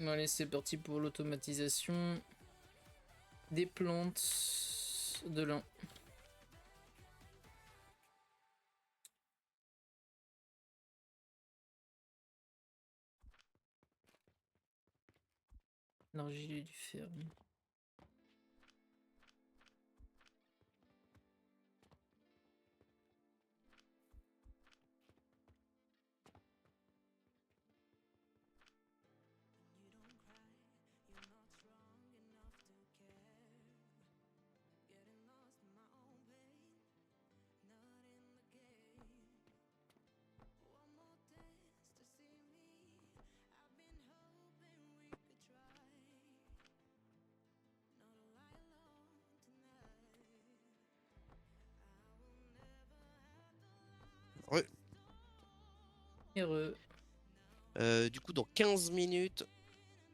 Allez, c'est parti pour l'automatisation des plantes de lin. L'argile et du fer. Ouais. Heureux. Du coup, dans 15 minutes,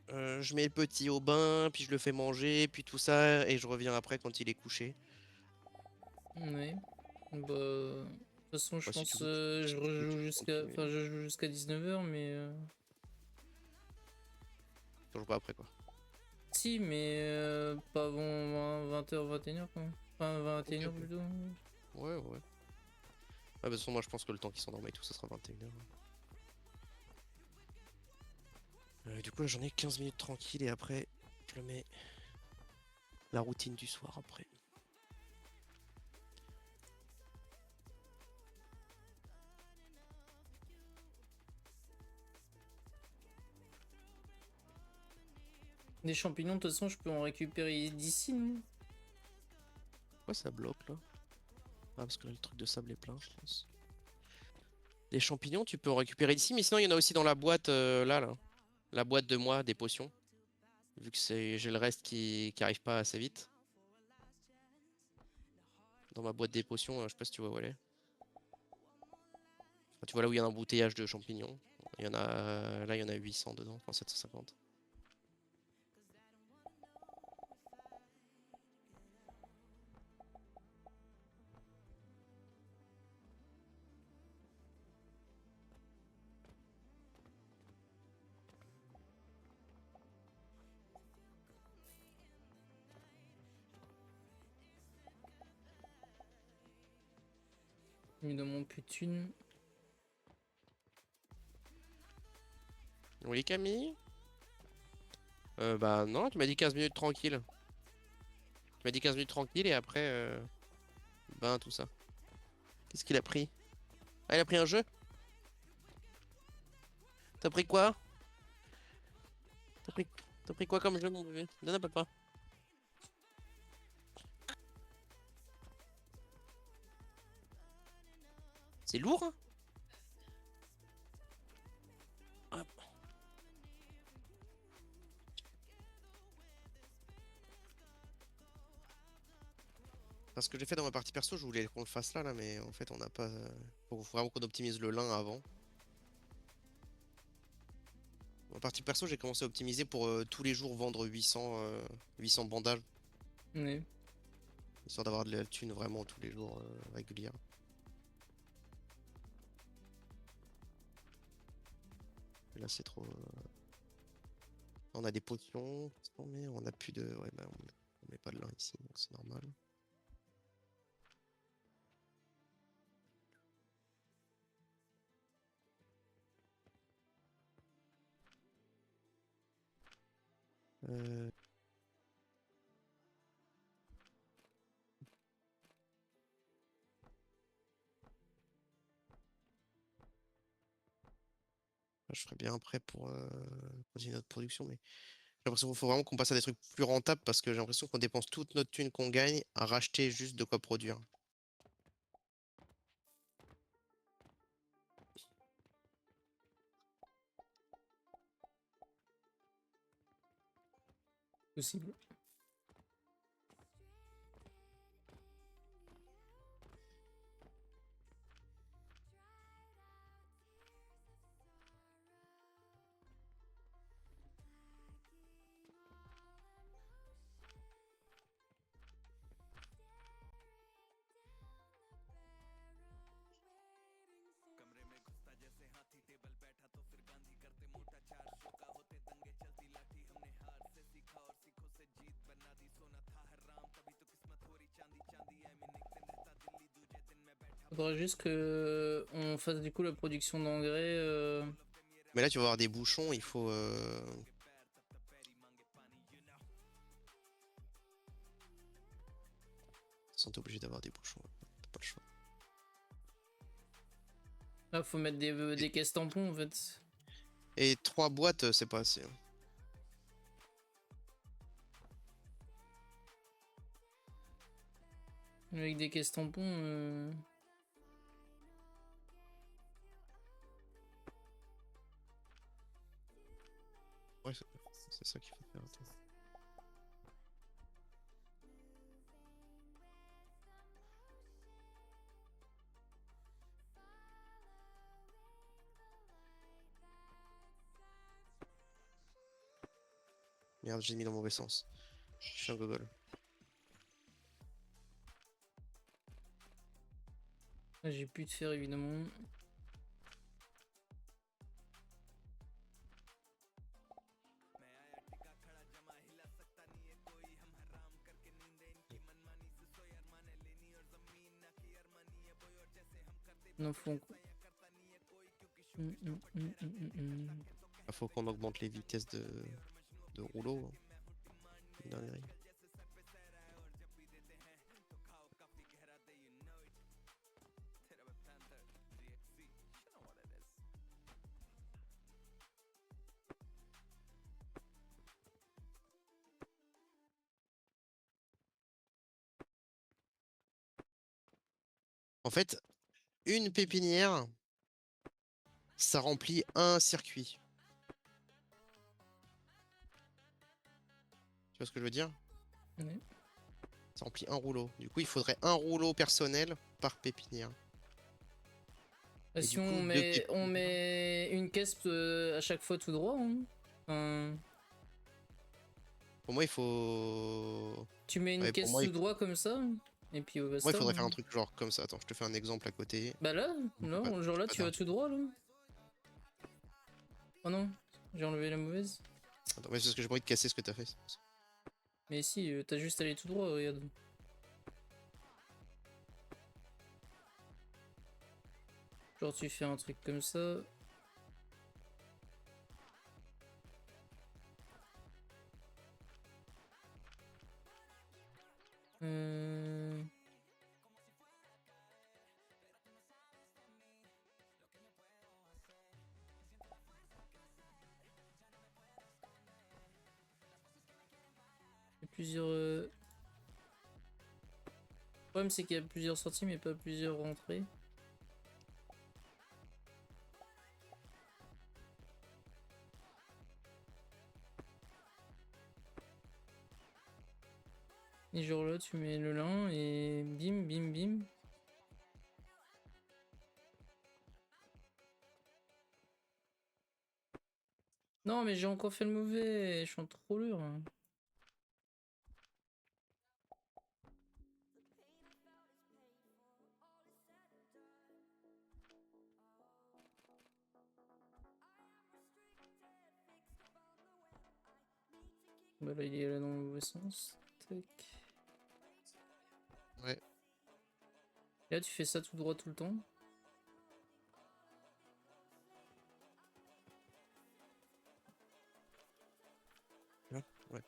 je mets le petit au bain, puis je le fais manger, puis tout ça, et je reviens après quand il est couché. Ouais. Bah, de toute façon, je Enfin, si tu pense veux, je tu rejoue peux jusqu'à, continuer. enfin, je joue jusqu'à 19 h, mais Toujours pas après, quoi. si, mais pas avant 20 h, 21 h quoi. Enfin, Ok, 21 h ok. plutôt. Ouais, ouais. Ouais, de toute façon, moi, je pense que le temps qu'il s'endorme et tout, ça sera 21 h. Du coup, là, j'en ai 15 minutes tranquille, et après, je le mets la routine du soir après. Des champignons, de toute façon, je peux en récupérer d'ici, non? Pourquoi ça bloque, là? Ah, parce que là, le truc de sable est plein, je pense. Les champignons, tu peux en récupérer ici, mais sinon, il y en a aussi dans la boîte, là. La boîte de moi, des potions. Vu que j'ai le reste qui arrive pas assez vite. Dans ma boîte des potions, je sais pas si tu vois où elle est. Enfin, tu vois là où il y a un embouteillage de champignons. Il y en a, là, il y en a 800 dedans, enfin 750. Évidemment, plus de thunes. Oui, Camille? Bah non, tu m'as dit 15 minutes tranquille. Tu m'as dit 15 minutes tranquille et après, ben tout ça. Qu'est-ce qu'il a pris? Ah, il a pris un jeu? T'as pris quoi? T'as pris... T'as pris quoi comme jeu, mon bébé? Donne un papa. C'est lourd, hein? Hop. Parce que j'ai fait dans ma partie perso, je voulais qu'on le fasse là, mais en fait, on n'a pas. Faut vraiment qu'on optimise le lin avant. En partie perso, j'ai commencé à optimiser pour tous les jours vendre 800 bandages, Ouais. histoire d'avoir de la thune vraiment tous les jours régulière. Et là, c'est trop. On a des potions, mais on a plus de. Ouais, bah, on met pas de lin ici, donc c'est normal. Euh, je ferais bien après pour continuer notre production, mais j'ai l'impression qu'il faut vraiment qu'on passe à des trucs plus rentables parce que j'ai l'impression qu'on dépense toute notre thune qu'on gagne à racheter juste de quoi produire. Possible. faudrait juste que on fasse du coup la production d'engrais. Mais là, tu vas avoir des bouchons, il faut. Ils sont obligés d'avoir des bouchons, t'as pas le choix. Là, faut mettre des caisses tampons en fait. Et 3 boîtes, c'est pas assez, hein. Avec des caisses tampons. Ouais, c'est ça qu'il faut faire. Attends. Merde, j'ai mis dans le mauvais sens. Je suis un gogol. J'ai plus de fer évidemment. Non, faut. Il faut qu'on augmente les vitesses de rouleau, hein. Une dinguerie. En fait, une pépinière, ça remplit un circuit. Tu vois ce que je veux dire? Ouais. Ça remplit un rouleau. Du coup, il faudrait un rouleau personnel par pépinière. Bah, Et si du coup, deux on pépinières. met une caisse à chaque fois tout droit, hein. Enfin, Pour moi, il faut. tu mets une Ouais, pour caisse moi, tout droit comme ça, et puis pour moi, il basta, faudrait faire un hein. truc genre comme ça. Attends, je te fais un exemple à côté. Bah là, Fais pas, non, genre fais là pas tu vas d'arbre. tout droit là. Oh non, j'ai enlevé la mauvaise. Attends, ouais, c'est parce que j'ai pas envie de casser ce que t'as fait. Mais si, t'as juste à aller tout droit, regarde. Genre tu fais un truc comme ça. Euh... Il y a plusieurs... Le problème c'est qu'il y a plusieurs sorties mais pas plusieurs rentrées. Et genre là tu mets le lin et bim bim bim. Non mais j'ai encore fait le mauvais, je suis en trop lourd. Bah là il est là dans le mauvais sens. Tac. Ouais. Et là tu fais ça tout droit tout le temps. Ouais. Ouais.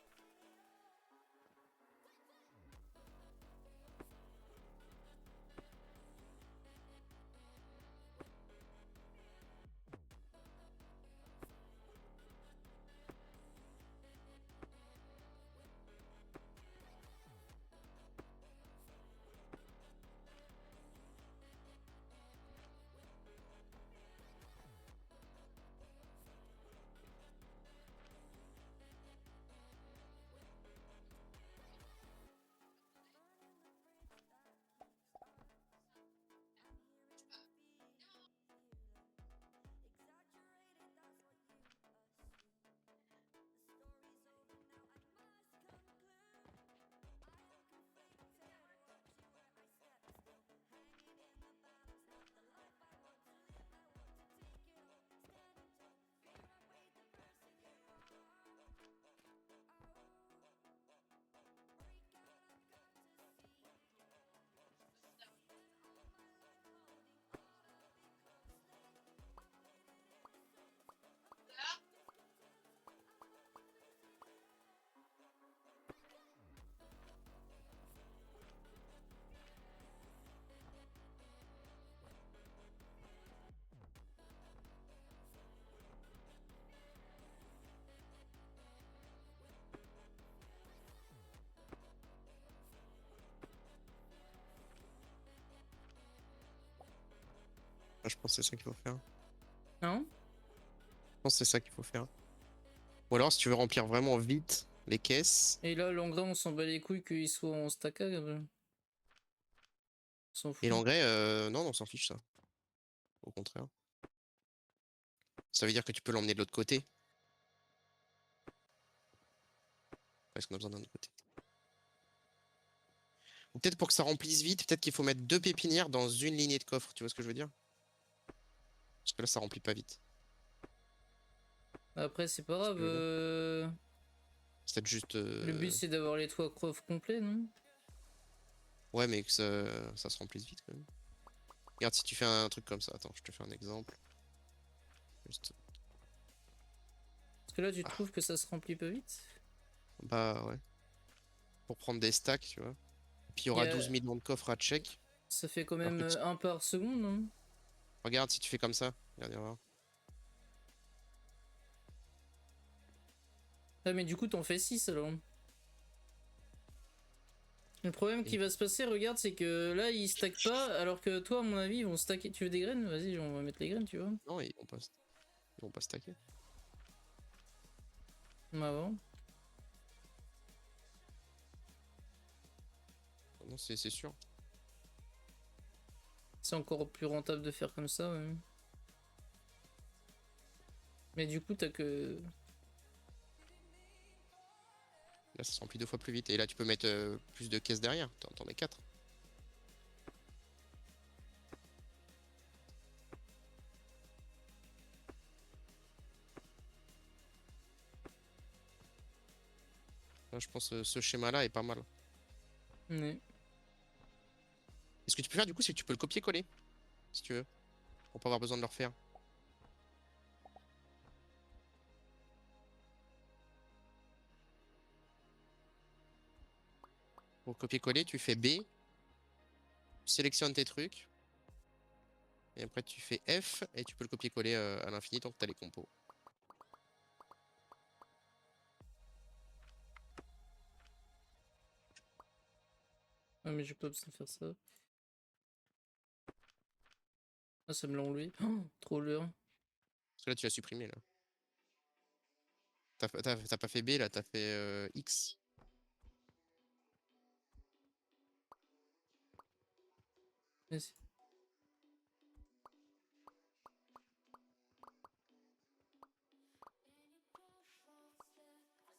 Ah, je pense que c'est ça qu'il faut faire. Non? Je pense que c'est ça qu'il faut faire. Ou alors, si tu veux remplir vraiment vite les caisses. Et là, l'engrais, on s'en bat les couilles qu'il soit en stackage. On s'en Et fout. l'engrais, non, on s'en fiche ça. Au contraire. Ça veut dire que tu peux l'emmener de l'autre côté. Parce qu'on a besoin d'un autre côté. Ou peut-être pour que ça remplisse vite, peut-être qu'il faut mettre 2 pépinières dans une lignée de coffre. Tu vois ce que je veux dire? Parce que là, ça remplit pas vite. Après, c'est pas Ce que grave. je veux dire. C'est peut-être juste. Le but, c'est d'avoir les toits coffres complets, non? Ouais, mais que ça se remplisse vite quand même. Regarde, si tu fais un truc comme ça. Attends, je te fais un exemple. Juste. Parce que là, tu Ah, trouves que ça se remplit pas vite? bah ouais. Pour prendre des stacks, tu vois. Puis il y Il y aura a... 12 millions de coffres à check. Ça fait quand Alors même que un par seconde, non? regarde, si tu fais comme ça. Regarde, regarde. Ah, mais du coup, t'en fais 6 alors. Le problème qui Et- va se passer, regarde, c'est que là, ils stackent pas, alors que toi, à mon avis, ils vont stacker. Tu veux des graines? Vas-y, on va mettre les graines, tu vois. Non, ils vont pas stacker. Bah bon. Non, c'est sûr. C'est encore plus rentable de faire comme ça, ouais. Mais du coup, t'as que... Là, ça se remplit 2 fois plus vite. Et là, tu peux mettre plus de caisses derrière. T'en mets 4. Là, je pense que ce schéma-là est pas mal. Ouais. Et ce que tu peux faire, du coup, c'est que tu peux le copier-coller. Si tu veux. Pour pas avoir besoin de le refaire. Pour copier-coller, tu fais B. Tu sélectionnes tes trucs. Et après, tu fais F. Et tu peux le copier-coller à l'infini tant que tu as les compos. Ah, mais j'ai pas besoin de faire ça. Ah, ça me l'a enlevé. Oh, trop l'heure. Parce que là, tu l'as supprimé, là. T'as pas fait B, là. T'as fait X. Vas-y.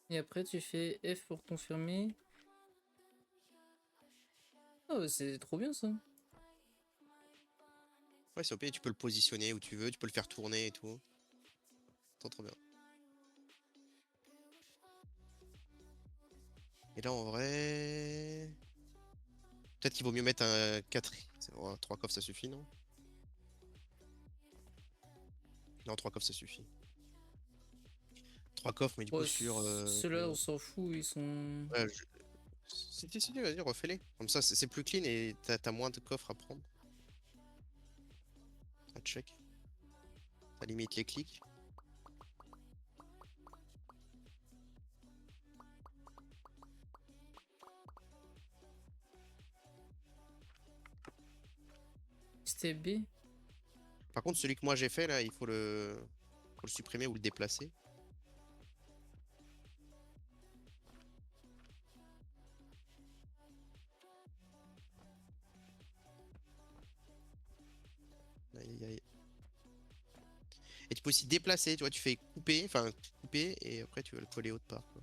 Et après, tu fais F pour confirmer. Ah, ouais, c'est trop bien ça. Ouais, c'est OP. Tu peux le positionner où tu veux. Tu peux le faire tourner et tout. Trop, trop bien. Et là, en vrai... Peut-être qu'il vaut mieux mettre un 4. 3 coffres, ça suffit, non? Non, 3 coffres, ça suffit. 3 coffres, mais du coup, Ouais, sur... ceux-là, on s'en fout, ils sont... ouais, si, vas-y, refais-les. Comme ça, c'est plus clean et t'as moins de coffres à prendre. À check. Ça limite les clics. C'était B. Par contre, celui que moi j'ai fait, là, il faut le supprimer ou le déplacer. Aïe, aïe, aïe. Et tu peux aussi déplacer, tu vois, tu fais couper, et après tu vas le coller autre part, quoi.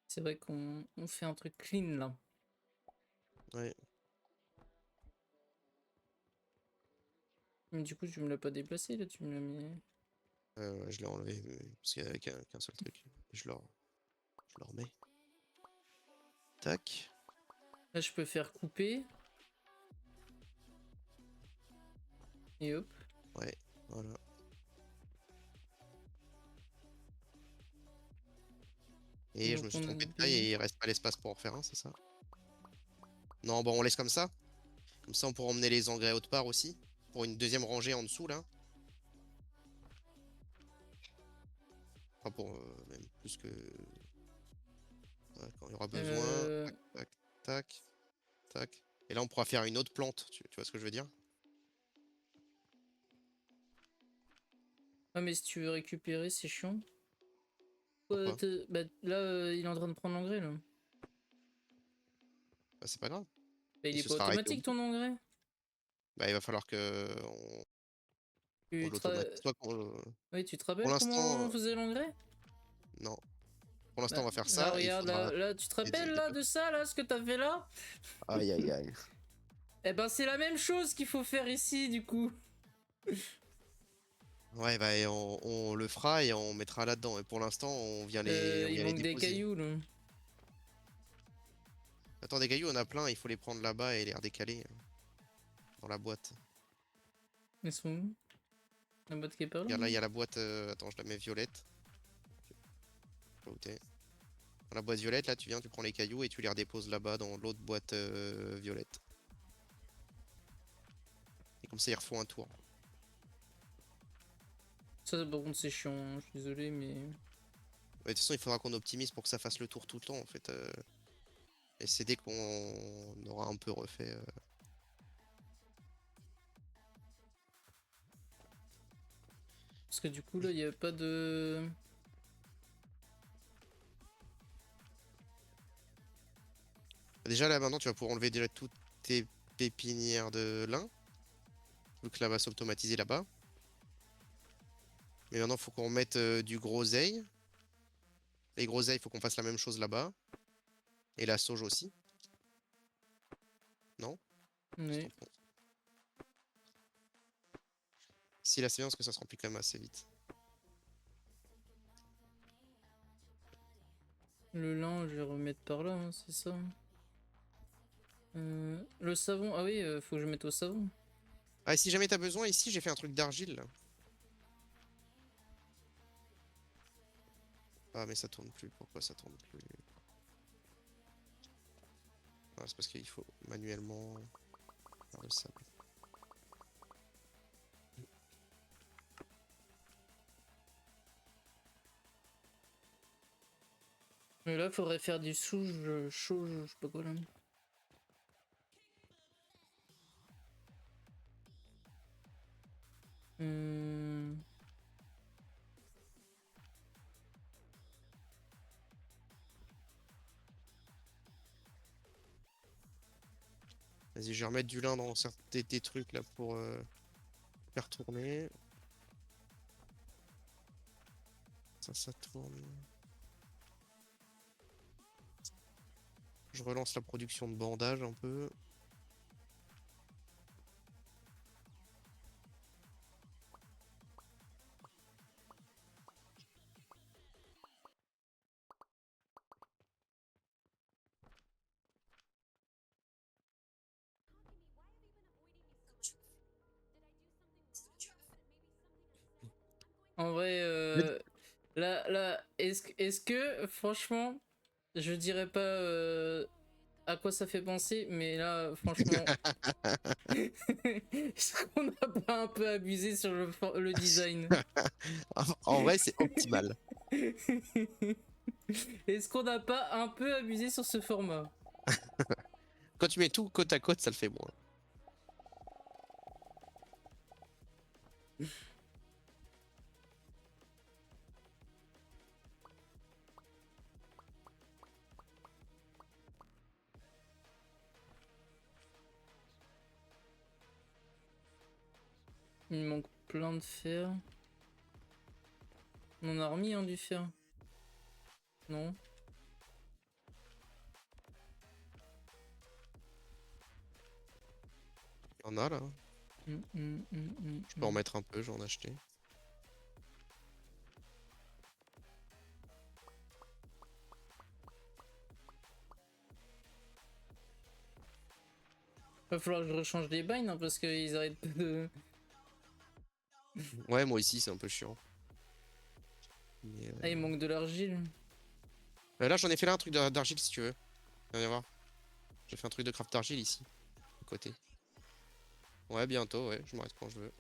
C'est vrai qu'on fait un truc clean là. Ouais. Mais du coup, tu me l'as pas déplacé là, tu me l'as mis. Je l'ai enlevé parce qu'il y avait qu'un seul truc. Je le remets. Tac. Là, je peux faire couper. Et hop. Ouais, voilà. Et je Donc me suis on a trompé des de taille et pays. il reste pas l'espace pour en faire un, c'est ça? Non, bon, on laisse comme ça. Comme ça, on pourra emmener les engrais autre part aussi. Pour une deuxième rangée en dessous, là. Enfin, pour même plus que... ouais, quand il y aura besoin. Euh... Tac, tac, tac, tac. Et là, on pourra faire une autre plante. Tu vois ce que je veux dire? Ah mais si tu veux récupérer, c'est chiant. Pourquoi? Bah, là, il est en train de prendre l'engrais là. Bah, c'est pas grave. Bah, il Il est se pas sera arrêté au automatique bout. ton engrais. Bah, il va falloir que on Tu te, ra- l'automatise. Soit qu'on oui, tu te pour rappelles comment l'instant, on faisait l'engrais? non. Pour l'instant, Bah, on va faire là ça et il regarde, faudra là, tu te rappelles des là blocs. de ça là, ce que t'as fait là? Aïe, aïe, aïe. Eh ben c'est la même chose qu'il faut faire ici du coup. Ouais, bah, et on le fera et on mettra là-dedans. Et pour l'instant, on Il vient les manque des déposer. cailloux là. Attends, des cailloux, on a plein. Il faut les prendre là-bas et les redécaler dans la boîte. Ils sont où? La boîte qui est pas là, Regarde, là, il non? y a la boîte. Attends, je la mets violette. Je sais pas où t'es. Dans la boîte violette, là, tu viens, tu prends les cailloux et tu les redéposes là-bas dans l'autre boîte violette. Et comme ça, ils refont un tour. Ça par contre c'est chiant, hein, je suis désolé mais... Ouais, de toute façon, il faudra qu'on optimise pour que ça fasse le tour tout le temps, en fait. Et c'est dès qu'on aura un peu refait. Parce que du coup là il y a pas de... Déjà, là, maintenant, tu vas pouvoir enlever déjà toutes tes pépinières de lin. Vu que là va s'automatiser là-bas. Mais maintenant, il faut qu'on mette du groseille. Les groseilles, il faut qu'on fasse la même chose là-bas. Et la sauge aussi. Non? Qu'est-ce que Oui. t'en penses? Si, là, c'est bien parce que ça se remplit quand même assez vite. Le lin je vais remettre par là, hein, c'est ça. Le savon, ah oui, faut que je mette au savon. Ah, et si jamais t'as besoin, ici, j'ai fait un truc d'argile, là. Ah, mais ça tourne plus. Pourquoi ça tourne plus? Ah, c'est parce qu'il faut manuellement faire le sable. Mais là faudrait faire du souge chaud, je sais pas quoi là. Hum... Vas-y, je vais remettre du lin dans certains des trucs, là, pour faire tourner. Ça tourne. Je relance la production de bandage un peu. En vrai, Mais- là, est-ce que, franchement, je dirais pas à quoi ça fait penser, mais là, franchement, est-ce qu'on n'a pas un peu abusé sur le design? En vrai, c'est optimal. Est-ce qu'on n'a pas un peu abusé sur ce format? Quand tu mets tout côte à côte, ça le fait moins. Il me manque plein de fer. On en a remis hein, du fer. Non? Il y en a là. Je peux en Hum. mettre un peu, j'en ai acheté. Va falloir que je rechange les bains hein, parce qu'ils arrêtent pas de... Ouais, moi ici, c'est un peu chiant. Mais, Ah, il manque de l'argile. Là, j'en ai fait là un truc d'argile si tu veux. Viens voir. J'ai fait un truc de craft d'argile ici, à côté. Ouais, bientôt, ouais, je m'arrête quand je veux.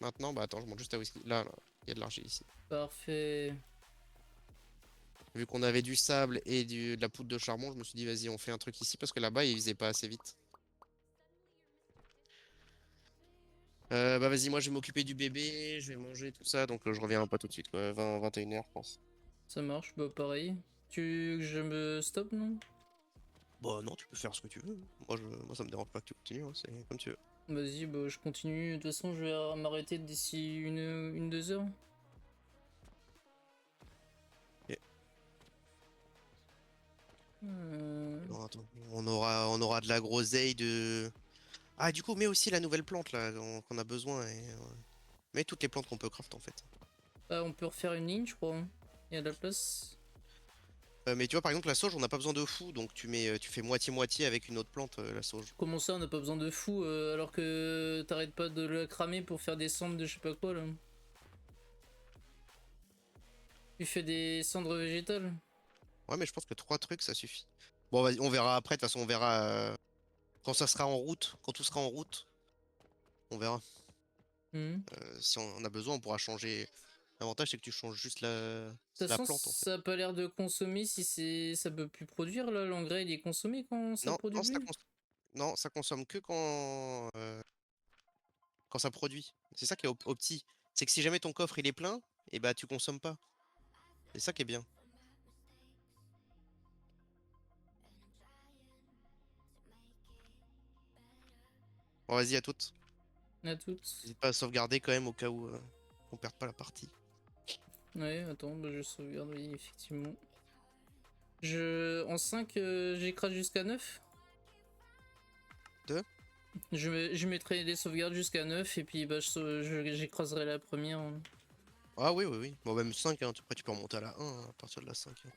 Maintenant, bah attends, je monte juste à whisky. Là, il y a de l'argile ici. Parfait. Vu qu'on avait du sable et de la poudre de charbon, je me suis dit, vas-y, on fait un truc ici parce que là-bas, il faisait pas assez vite. Bah vas-y, moi je vais m'occuper du bébé, je vais manger tout ça, donc je reviens pas tout de suite, quoi. 20, 21h, je pense. Ça marche, bah pareil. Tu veux que je me stoppe, non? Bah non, tu peux faire ce que tu veux. Moi ça me dérange pas que tu continues, hein, c'est comme tu veux. Vas-y, bah je continue. De toute façon, je vais m'arrêter d'ici une, 2 heures. Ok. Euh, Non, attends, on aura de la groseille de. Ah, du coup, mets aussi la nouvelle plante là qu'on a besoin. Mets toutes les plantes qu'on peut craft en fait. Ah, on peut refaire une ligne, je crois, hein. Il y a de la place. Mais tu vois, par exemple, la sauge, on n'a pas besoin de fou, donc tu fais moitié-moitié avec une autre plante, la sauge. Comment ça, on n'a pas besoin de fou alors que t'arrêtes pas de la cramer pour faire des cendres de je sais pas quoi là. Tu fais des cendres végétales. Ouais, mais je pense que 3 trucs, ça suffit. Bon, vas-y, on verra après, de toute façon, on verra quand ça sera en route, quand tout sera en route, on verra. Mhm. Si on en a besoin, on pourra changer. L'avantage, c'est que tu changes juste De toute la façon, plante en fait. ça a pas l'air de consommer si ça peut plus produire là. L'engrais il est consommé quand ça Non, produit non, plus. non, ça consomme que quand ça produit. C'est ça qui est au petit. C'est que si jamais ton coffre il est plein, et bah tu consommes pas. C'est ça qui est bien. Bon, vas-y, à toutes. À toutes. N'hésite pas à sauvegarder quand même au cas où on perde pas la partie. Ouais, attends, bah, je sauvegarde, oui, effectivement. En 5, j'écrase jusqu'à 9. Deux? Je mettrai les sauvegardes jusqu'à 9 et puis bah, j'écraserai la première, hein. Ah oui, oui, oui. Bon, même 5, hein. Après, tu peux remonter à la 1 hein, à partir de la 5, hein.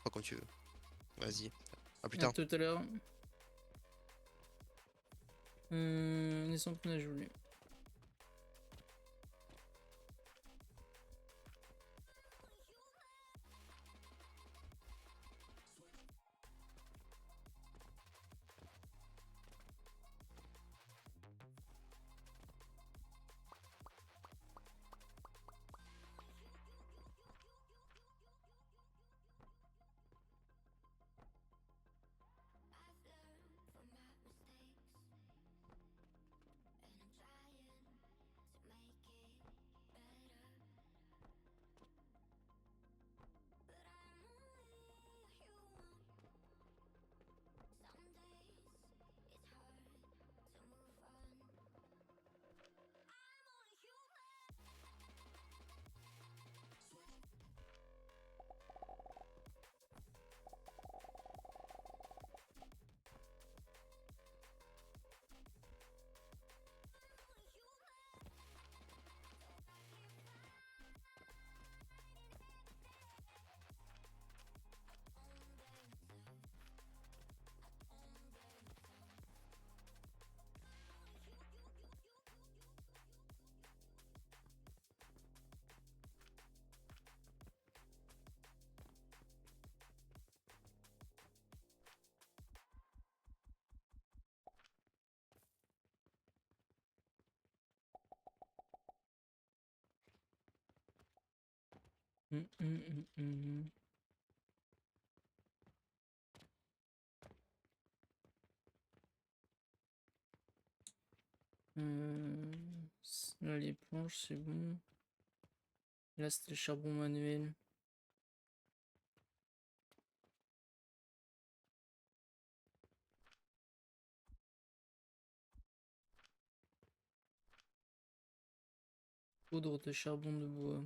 Pas quand tu veux. Vas-y. À plus À tard. tout à l'heure. Les emprenages voulu. Hum, hum, hum, hum. Là, les planches, c'est bon. Là, c'était le charbon manuel. Poudre de charbon de bois.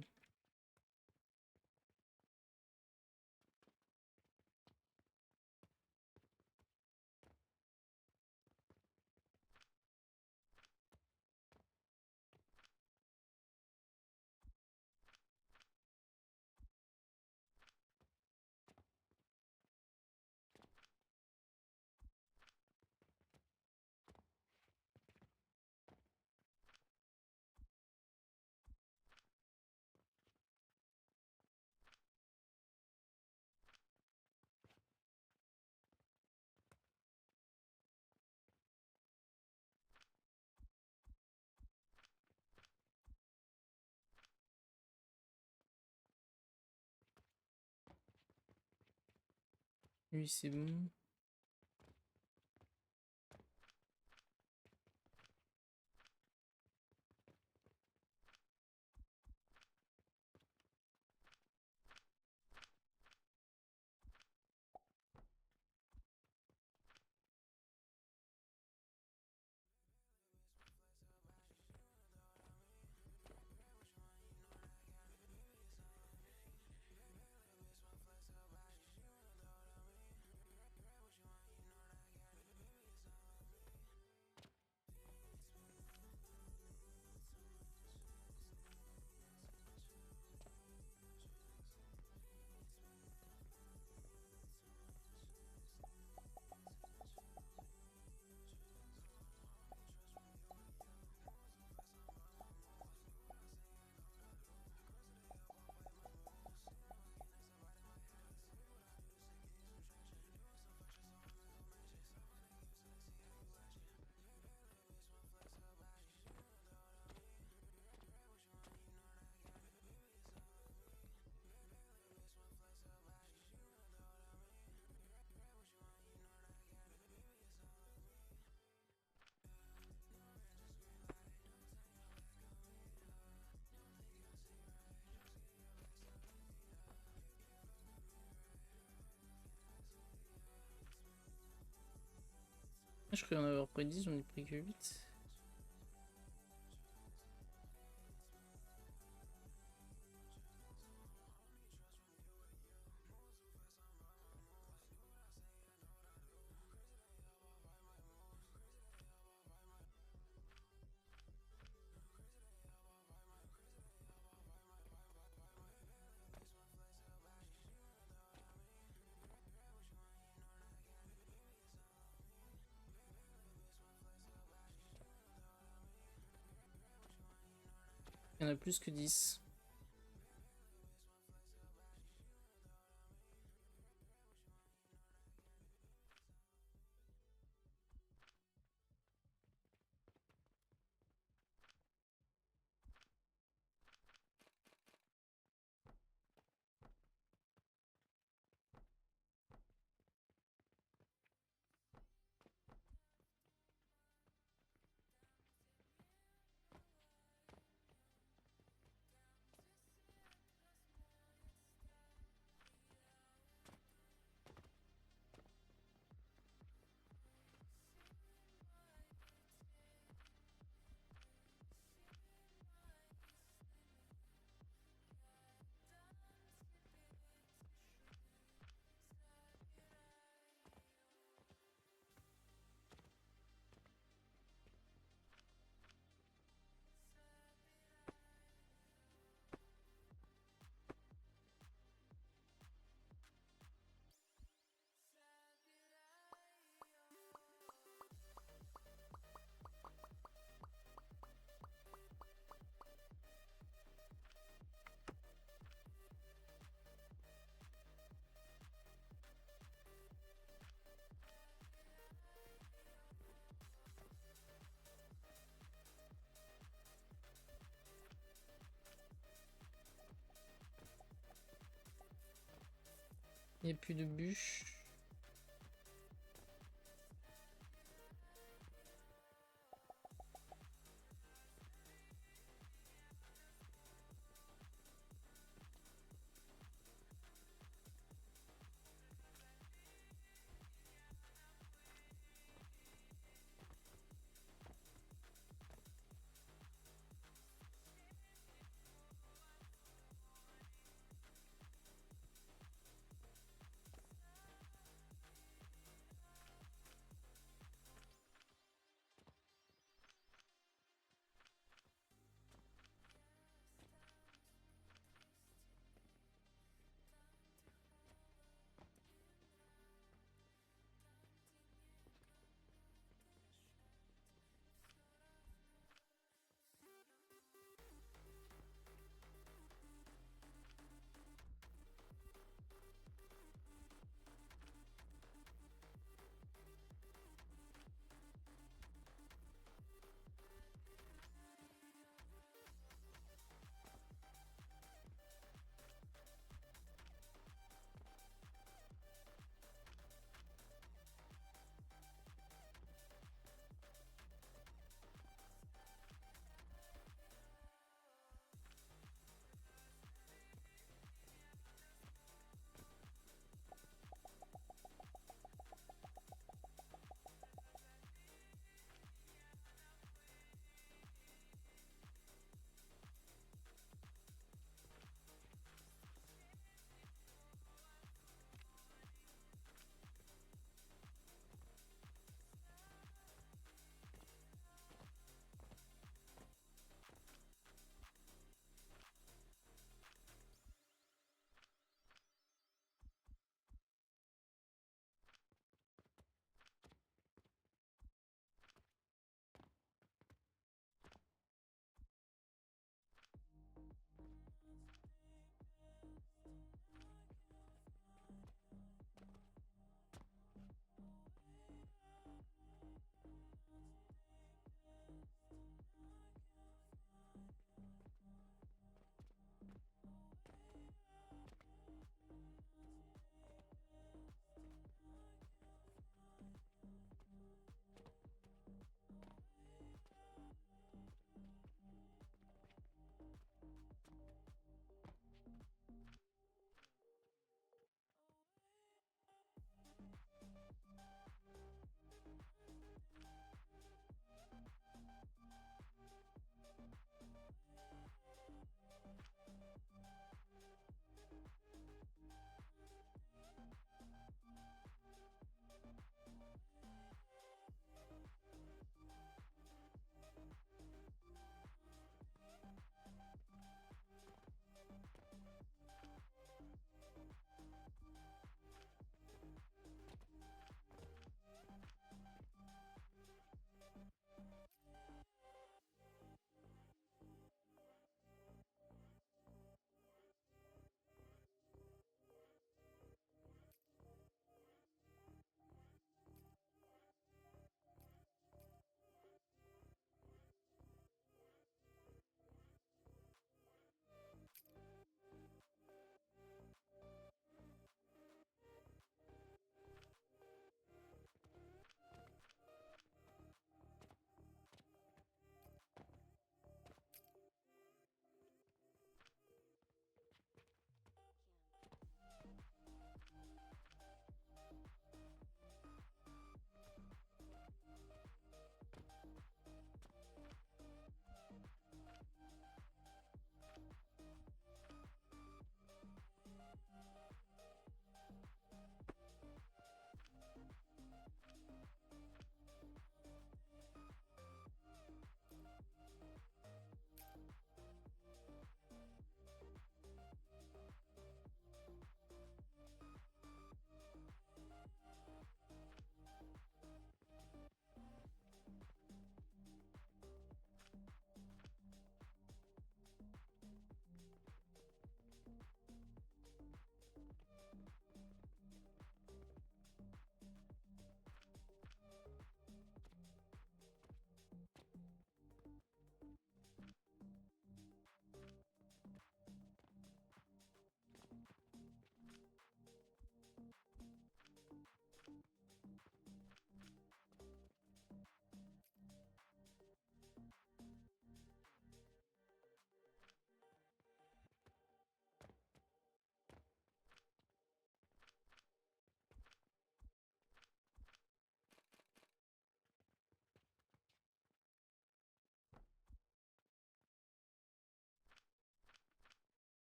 Lui, c'est bon. Ah, je croyais en avoir pris 10, j'en ai pris que 8. Il y en a plus que 10. Il n'y a plus de bûches.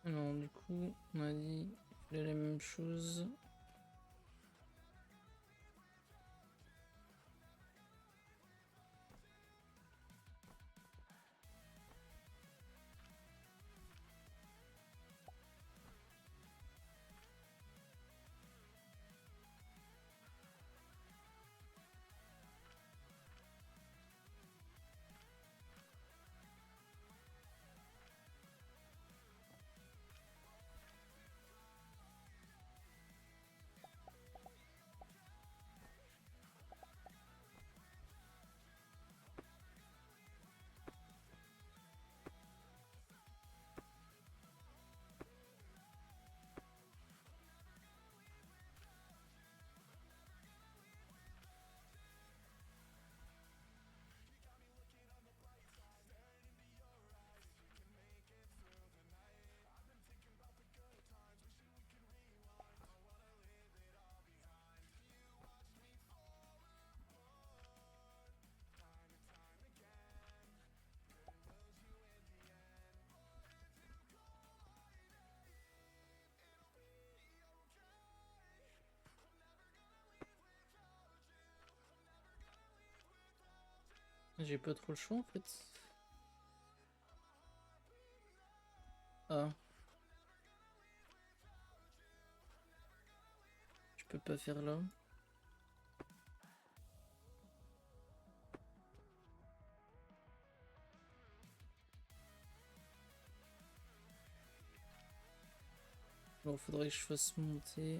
Alors du coup, on a dit qu'il fallait la même chose. J'ai pas trop le choix en fait. Ah. Je peux pas faire là. Bon, faudrait que je fasse monter.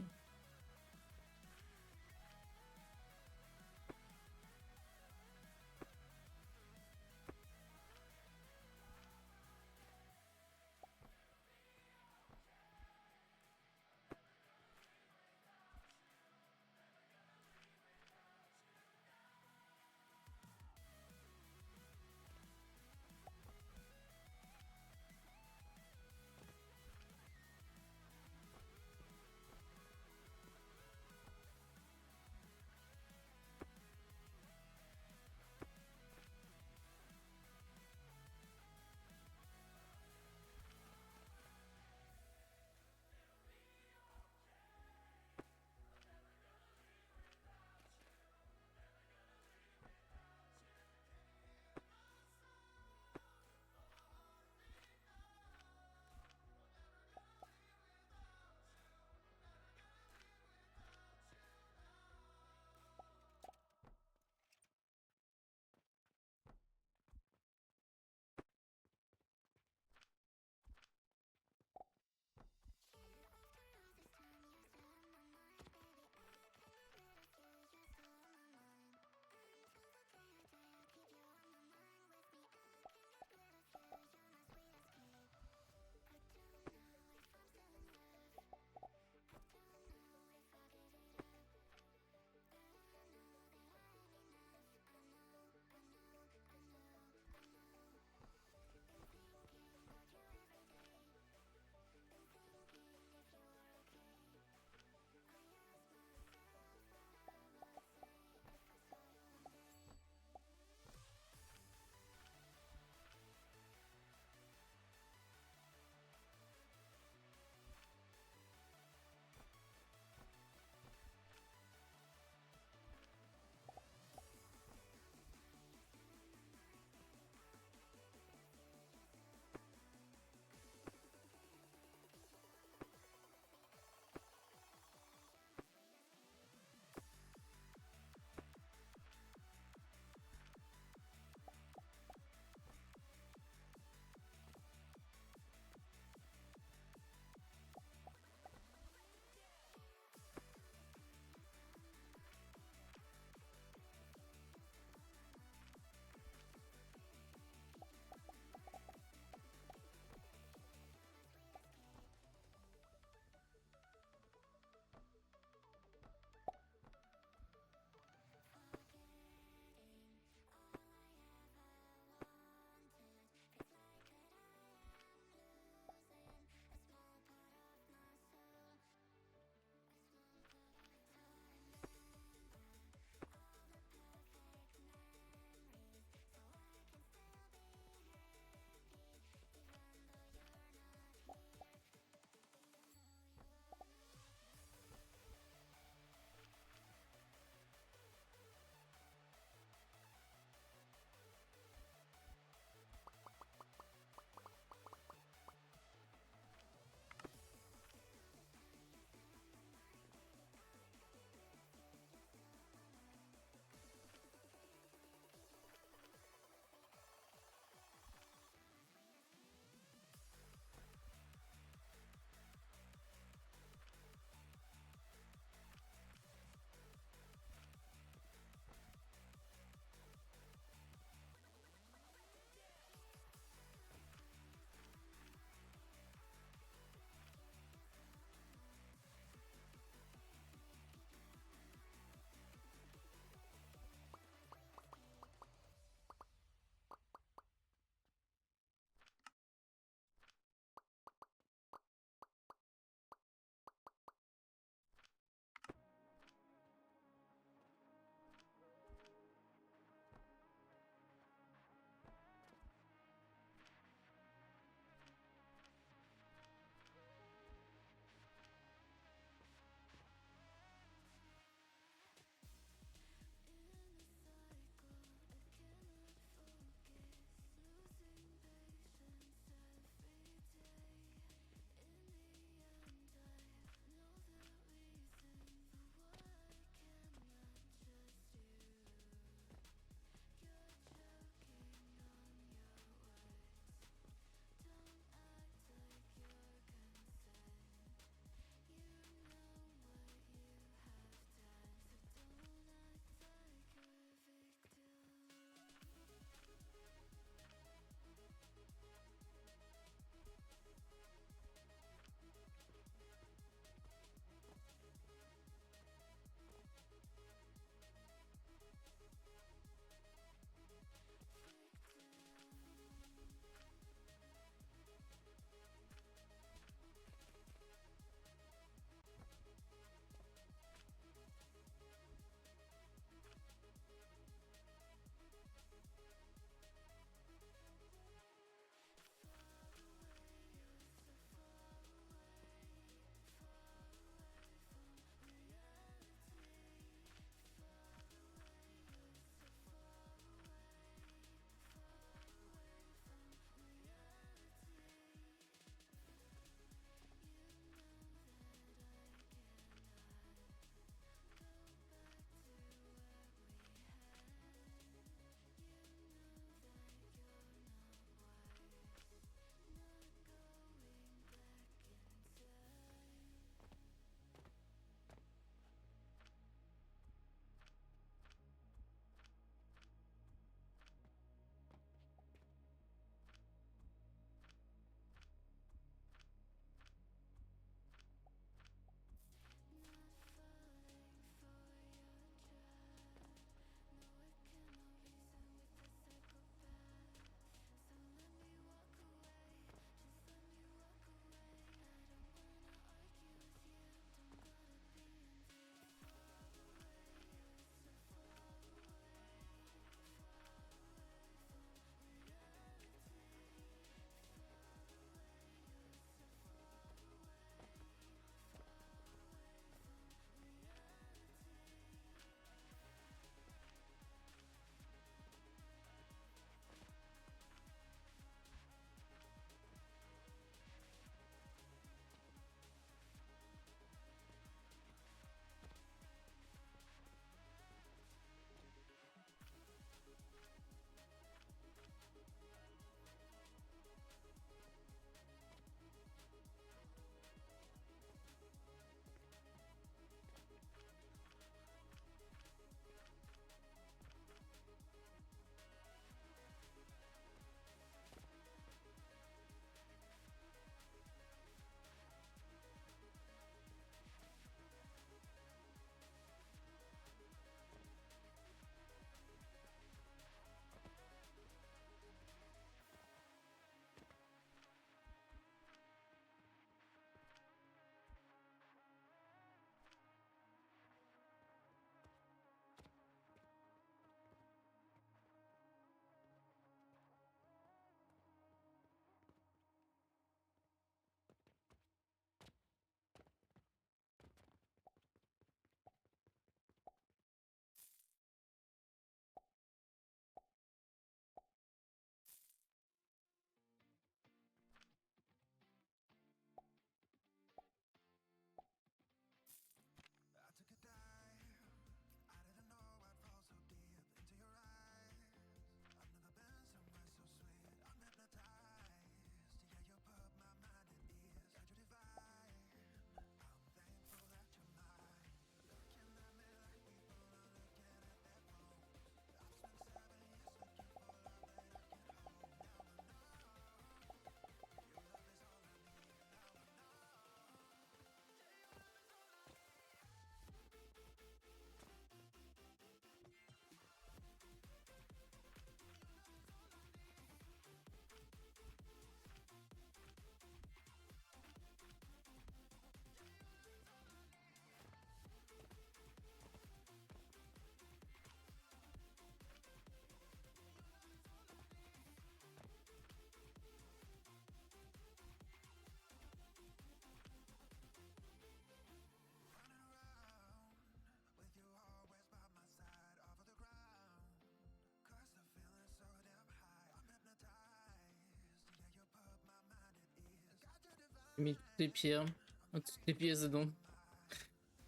J'ai mis toutes les pierres. Toutes les pièces dedans.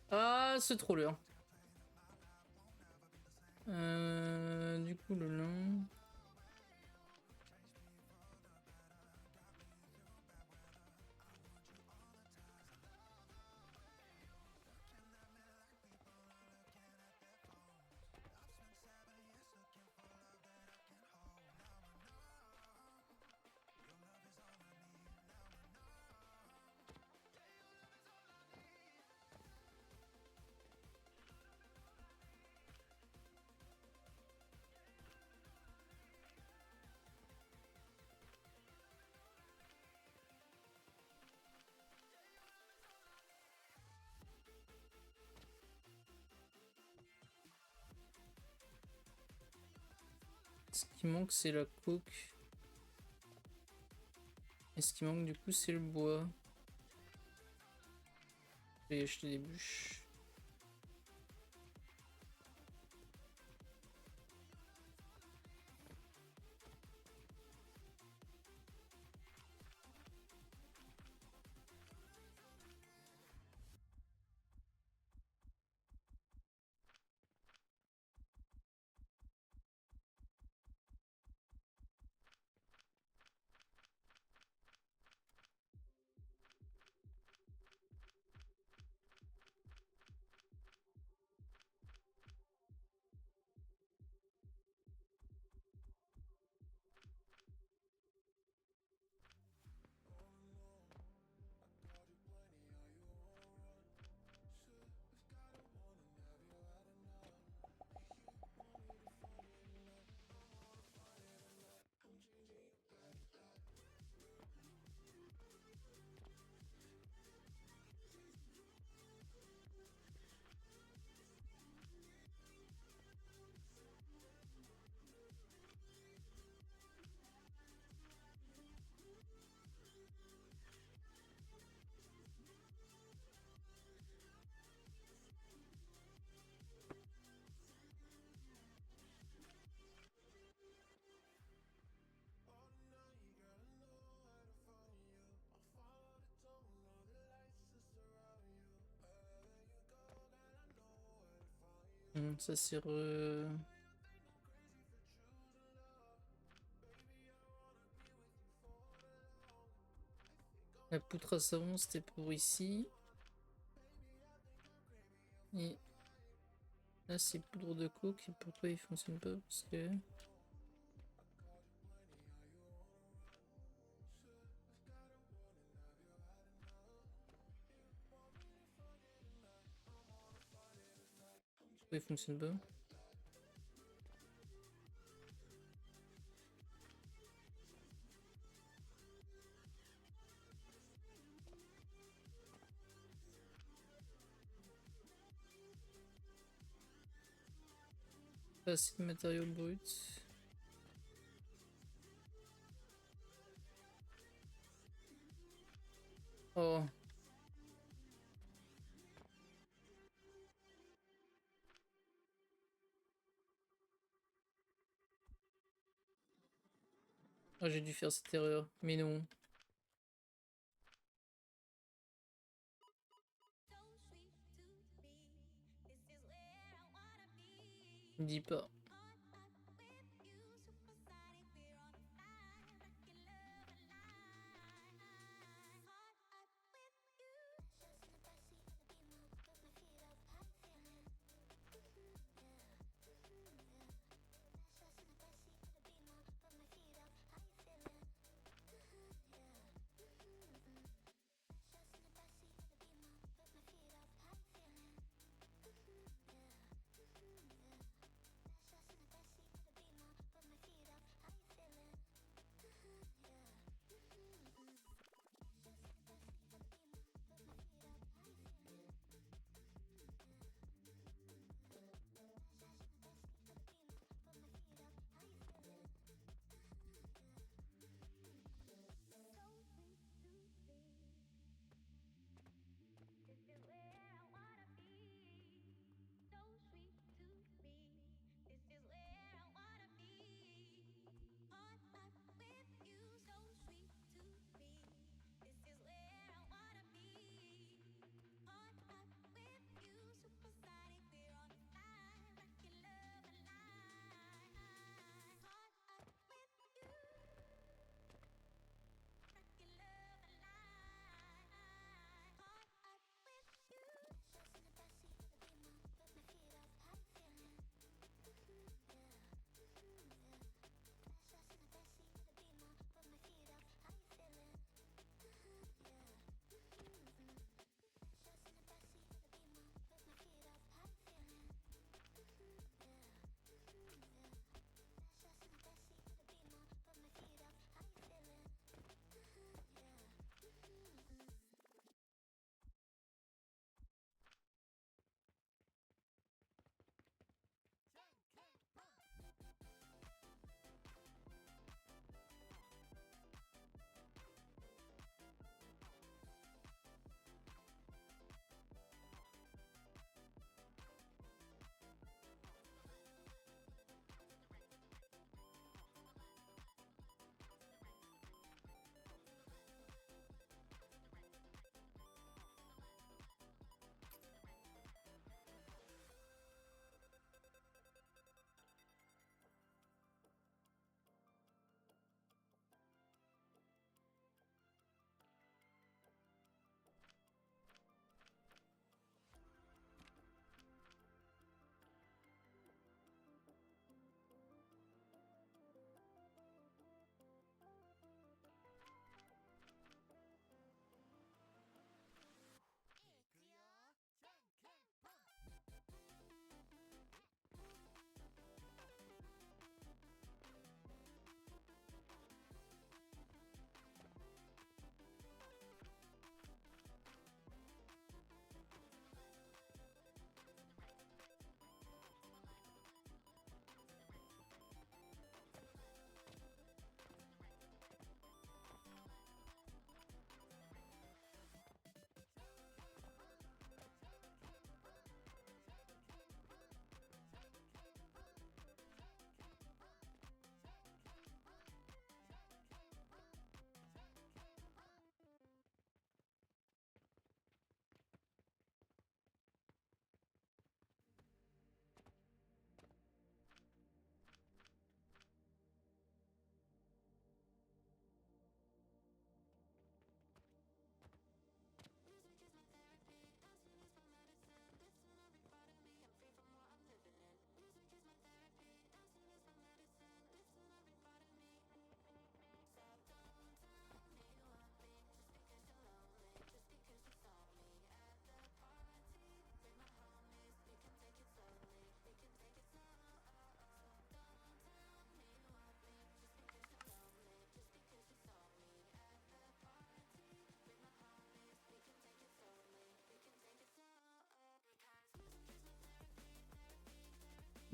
Ah, ce troller. Du coup, le lin. Ce qui manque, c'est la coke. Et ce qui manque, du coup, c'est le bois. Je vais acheter des bûches. Ça c'est La poutre à savon, c'était pour ici. Et là, c'est poudre de coke. Et pourquoi il fonctionne pas? Parce que... Pourquoi il fonctionne pas? Pas assez de matériaux bruts. Oh. Ah, j'ai dû faire cette erreur. Mais non. Dis pas.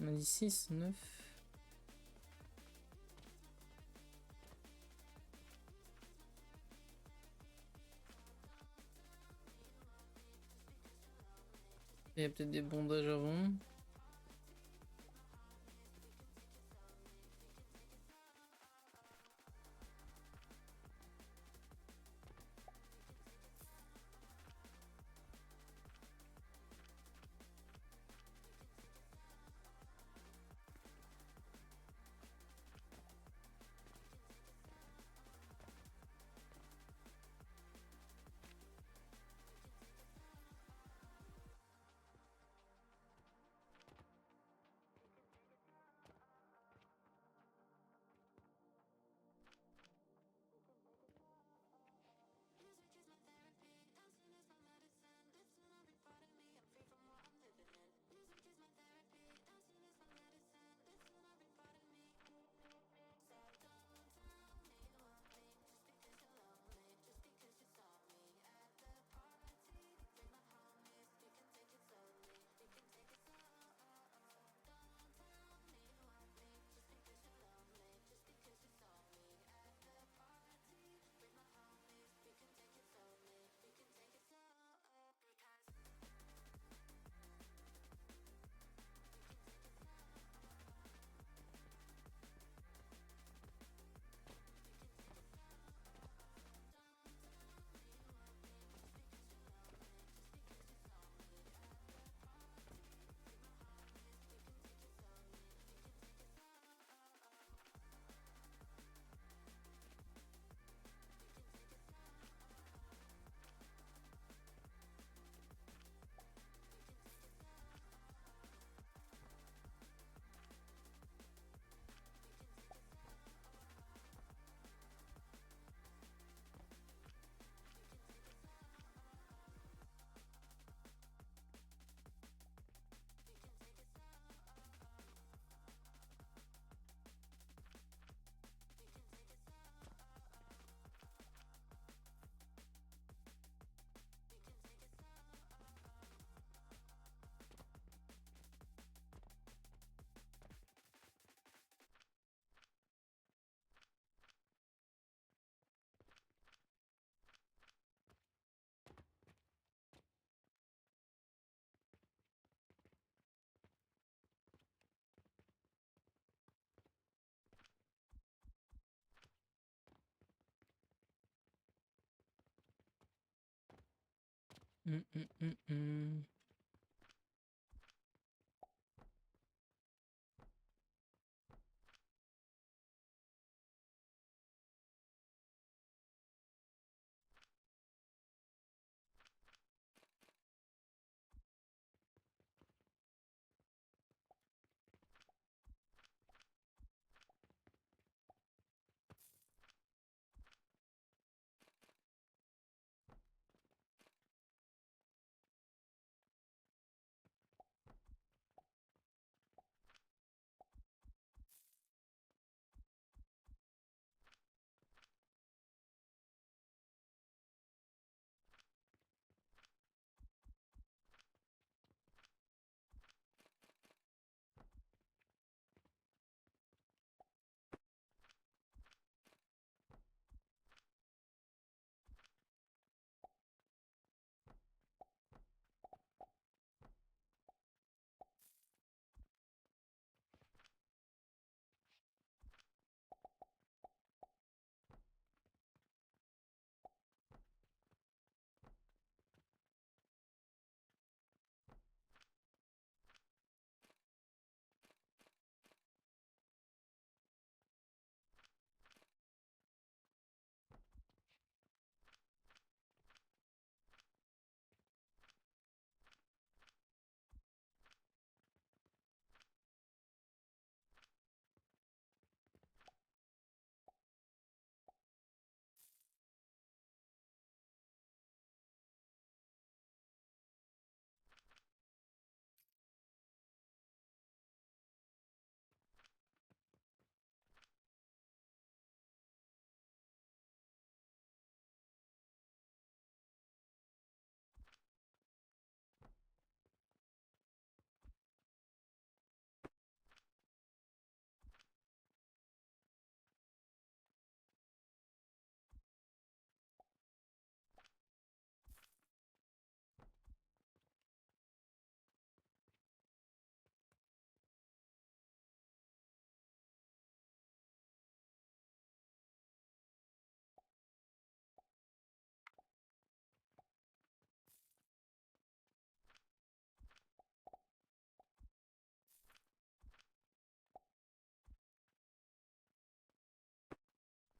On a dit 6, 9. Il y a peut-être des bondages avant.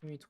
Dimitri.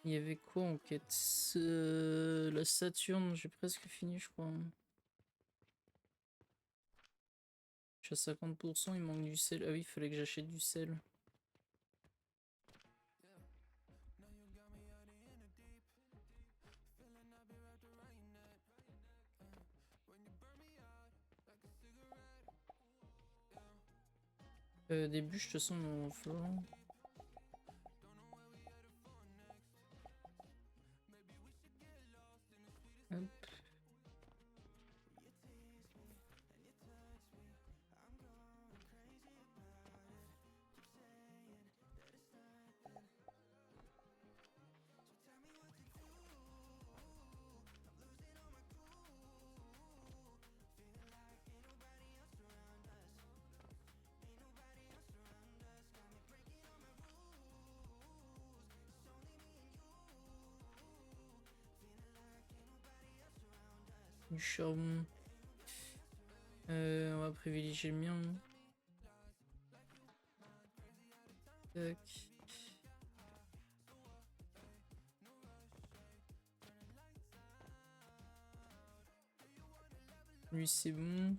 Il y avait quoi en quête? La Saturne, j'ai presque fini, je crois. Je suis à 50%, il manque du sel. Ah oui, il fallait que j'achète du sel. Des bûches, de toute façon, on en flanc. Hop. Du charbon. On va privilégier le mien. Tac. Lui, c'est bon.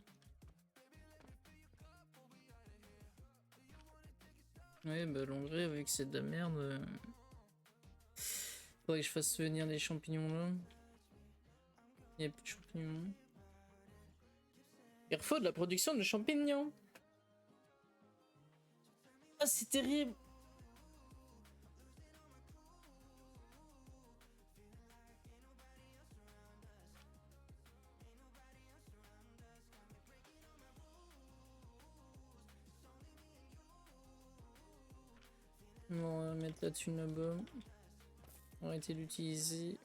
Ouais, bah l'engrais, avec c'est de la merde. Faudrait que je fasse venir les champignons là. Il y a plus de champignons. Il faut de la production de champignons. Ah, c'est terrible. Bon, on va mettre la thune là-bas. On va arrêter d'utiliser.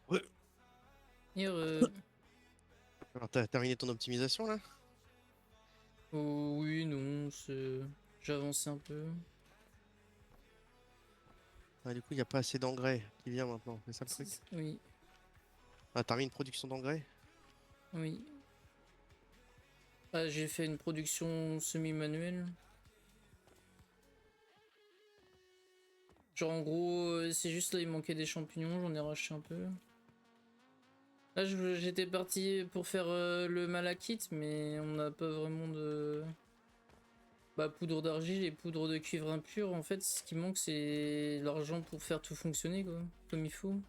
Ouais. Et Alors, t'as terminé ton optimisation là? oh, oui, non, c'est. J'ai avancé un peu. Ah, du coup, il n'y a pas assez d'engrais qui vient maintenant, c'est ça le truc? Oui, Ah, t'as mis une production d'engrais? oui. Ah, j'ai fait une production semi-manuelle. Genre en gros, c'est juste là, il manquait des champignons, j'en ai racheté un peu. Là, j'étais parti pour faire le malachite, mais on n'a pas vraiment de poudre d'argile et poudre de cuivre impur. En fait, ce qui manque, c'est l'argent pour faire tout fonctionner, quoi, comme il faut.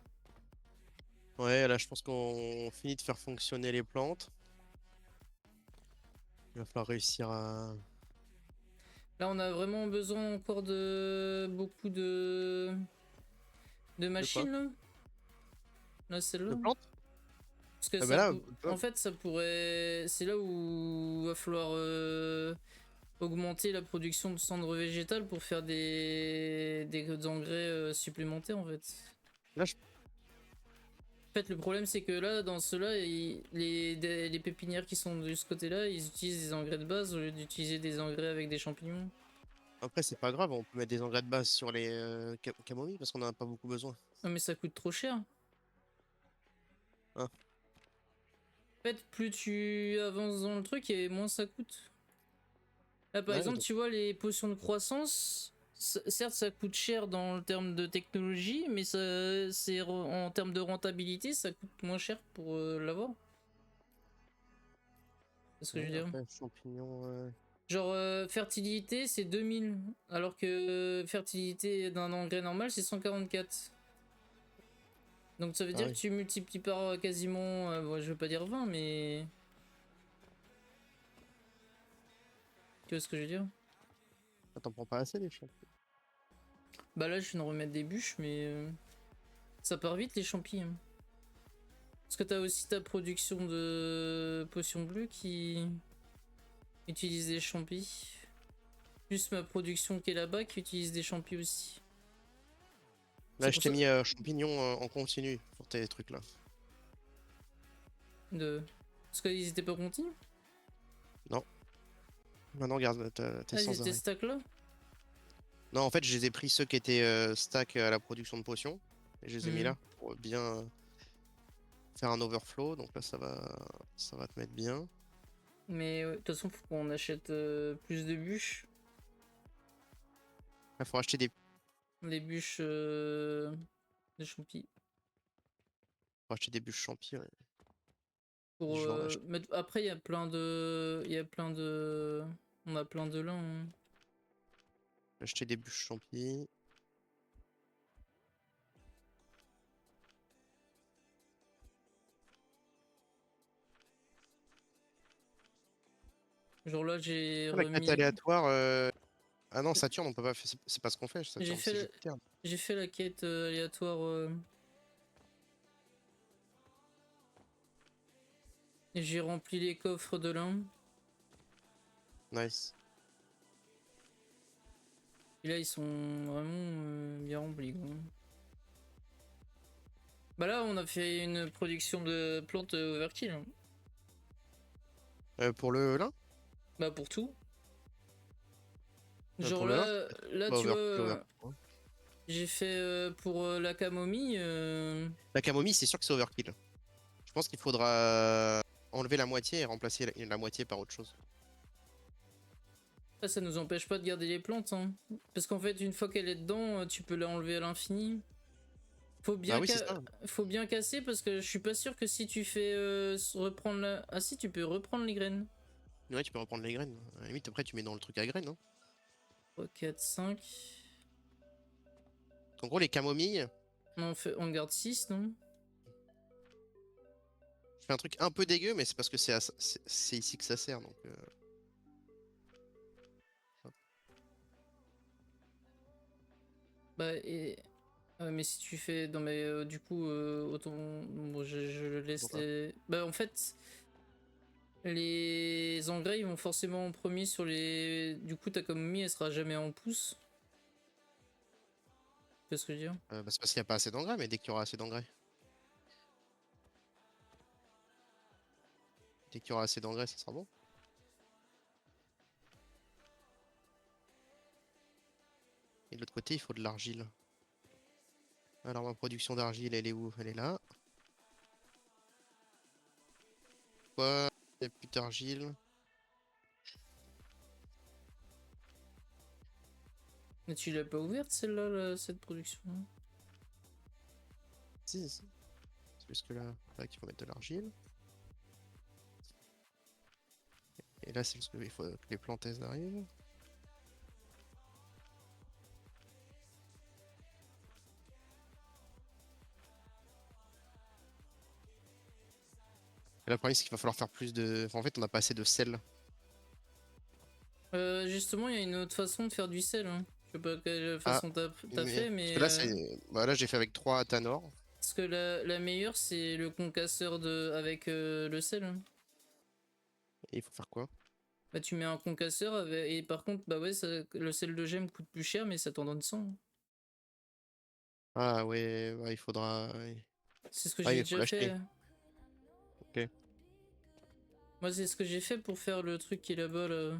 Ouais, là, je pense qu'on finit de faire fonctionner les plantes. Il va falloir réussir à... Là, on a vraiment besoin encore de beaucoup de De quoi? machines, là. Là, celle-là. De plantes? Parce que Ah bah ça là, en fait, ça pourrait. C'est là où va falloir augmenter la production de cendres végétales pour faire des engrais supplémentaires, en fait. là, je... En fait, le problème, c'est que là, dans ceux-là, les pépinières qui sont de ce côté-là, ils utilisent des engrais de base au lieu d'utiliser des engrais avec des champignons. Après, c'est pas grave, on peut mettre des engrais de base sur les camomilles parce qu'on en a pas beaucoup besoin. Non, mais ça coûte trop cher. Hein. En fait, plus tu avances dans le truc et moins ça coûte. Là, par Ouais, exemple, donc... tu vois, les potions de croissance, certes, ça coûte cher dans le terme de technologie, mais en termes de rentabilité, ça coûte moins cher pour l'avoir. C'est ce que je veux Ouais, dire. après, champignons... Genre, fertilité, c'est 2000, alors que fertilité d'un engrais normal, c'est 144. Donc ça veut Ah dire que oui. tu multiplies par quasiment, ouais, je veux pas dire 20, mais Tu vois ce que je veux dire? Ah, t'en prends pas assez les champignons. Bah là, je viens de remettre des bûches, mais ça part vite les champis, hein. Parce que t'as aussi ta production de potions bleues qui utilise des champis. Plus ma production qui est là-bas qui utilise des champis aussi. Là, C'est je pour t'ai ça mis champignons en continu pour tes trucs là. de. Parce qu'ils étaient pas continus. Non. Maintenant, regarde, t'es Ah, ils sans étaient arrêt. stack là. Non, en fait, je les ai pris ceux qui étaient stack à la production de potions. Et je les ai mis Hmm. là pour bien faire un overflow. Donc là, ça va te mettre bien. Mais de toute façon, faut qu'on achète plus de bûches. Il faut acheter des. Les bûches des champis. Faut acheter des bûches champi. Ouais. Pour Je vais en acheter. mettre... Après, il y a plein de. Il y a plein de. On a plein de lin, hein. Acheter des bûches champi. Genre là, j'ai Ah, la quête remis. aléatoire. Ah non, Saturne, on peut pas faire. C'est pas ce qu'on fait, J'ai Saturne, c'est fait, Jupiter. j'ai fait la quête aléatoire. Et j'ai rempli les coffres de lin. Nice. Et là, ils sont vraiment bien remplis, quoi. Bah là, on a fait une production de plantes overkill, hein. Pour le lin? Bah pour tout. Genre Pour le lin? là Bah, tu vois, over. j'ai fait pour la camomille. La camomille, c'est sûr que c'est overkill. Je pense qu'il faudra enlever la moitié et remplacer la moitié par autre chose. Ça nous empêche pas de garder les plantes, hein. Parce qu'en fait, une fois qu'elle est dedans, tu peux la enlever à l'infini. Faut Bah bien, oui, c'est ça. faut bien casser parce que je suis pas sûr que si tu fais reprendre la... Ah si, tu peux reprendre les graines. Ouais, tu peux reprendre les graines. À la limite, après, tu mets dans le truc à graines. Hein. 3, 4, 5. En gros, les camomilles, On garde 6, non? je fais un truc un peu dégueu, mais c'est parce que c'est ici que ça sert. Donc, hop. Bah et... mais si tu fais... Non mais du coup, autant... Bon, je laisse Pourquoi? les... Bah en fait, les engrais, ils vont forcément en premier sur les... Du coup, ta camomille, elle sera jamais en pouce. Tu vois ce que je veux dire? Bah, c'est parce qu'il n'y a pas assez d'engrais, mais dès qu'il y aura assez d'engrais. Dès qu'il y aura assez d'engrais, ça sera bon. Et de l'autre côté, il faut de l'argile. Alors, ma production d'argile, elle est où? Elle est là. Quoi? Il n'y a plus d'argile. Mais tu l'as pas ouverte celle-là, cette production? Si. C'est juste que là qu'il faut mettre de l'argile. Et là, c'est parce qu'il faut que les plantes elles arrivent. Et là, le problème, c'est qu'il va falloir faire plus de. Enfin, en fait, on n'a pas assez de sel. Justement, il y a une autre façon de faire du sel, hein. Je sais pas quelle Ah, façon t'as mais. fait, Parce mais que là, c'est. Bah, là, j'ai fait avec 3 Tanor. parce que la meilleure, c'est le concasseur avec le sel, hein. Et il faut faire quoi? Bah, tu mets un concasseur et par contre, bah ouais, le sel de gemme coûte plus cher, mais ça t'en donne 100, hein. Ah, ouais, il faudra. Ouais. C'est ce que Ah, j'ai il faut déjà l'acheter. fait. Ok. Moi, c'est ce que j'ai fait pour faire le truc qui est là-bas, là.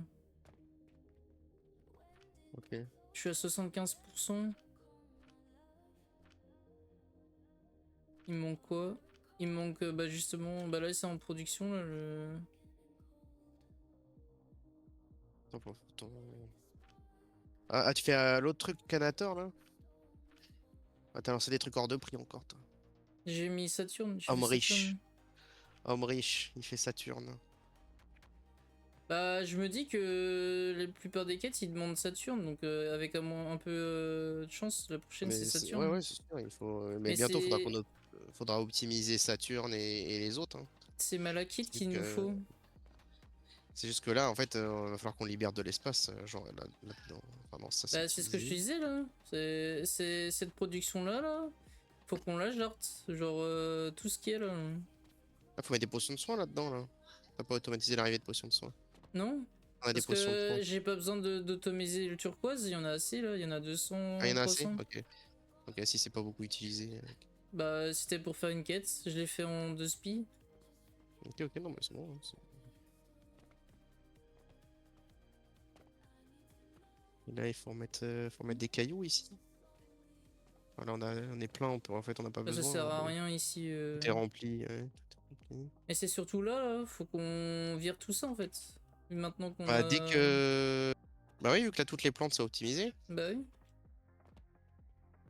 Ok. Je suis à 75%. Il me manque quoi? Il me manque, bah justement, bah là, c'est en production, là, Attends, Ah, tu fais l'autre truc Canator là? Ah, t'as lancé des trucs hors de prix encore, toi. J'ai mis Saturne, j'ai fait Homme riche. Saturne. Homme riche, il fait Saturne. Bah, je me dis que la plupart des quêtes ils demandent Saturne, donc avec un peu de chance, la prochaine c'est Mais ouais, Saturne. ouais, c'est sûr, il faut. Mais Mais bientôt, c'est faudra optimiser Saturne et les autres. Hein. c'est Malakith Vu qu'il nous que faut. C'est juste que là, en fait, va falloir qu'on libère de l'espace, genre là-dedans. Enfin, non, ça c'est Bah, c'est ce que je te utilisé. disais là. C'est cette production-là, là. Faut qu'on la jarte. Genre, tout ce qui est là. Ah, faut mettre des potions de soin là-dedans, là. T'as pas automatisé l'arrivée de potions de soin. Non? On a des Parce potions de soin. que j'ai pas besoin d'automiser le turquoise, il y en a assez là, il y en a Ah, il y 200, en a assez? 300. Ok. Ok, si c'est pas beaucoup utilisé. Bah, c'était pour faire une quête, je l'ai fait en 2 spi. Ok, ok, non, mais c'est bon. Et là, il faut mettre des cailloux ici. Voilà, on est plein, en fait, on n'a pas Bah, ça besoin, sert hein, à rien ici. tout est rempli. Ouais, tout est rempli. Et c'est surtout là, là, faut qu'on vire tout ça en fait. Maintenant qu'on Bah, dès a. que. Bah oui, vu que là, toutes les plantes sont optimisées. Bah oui.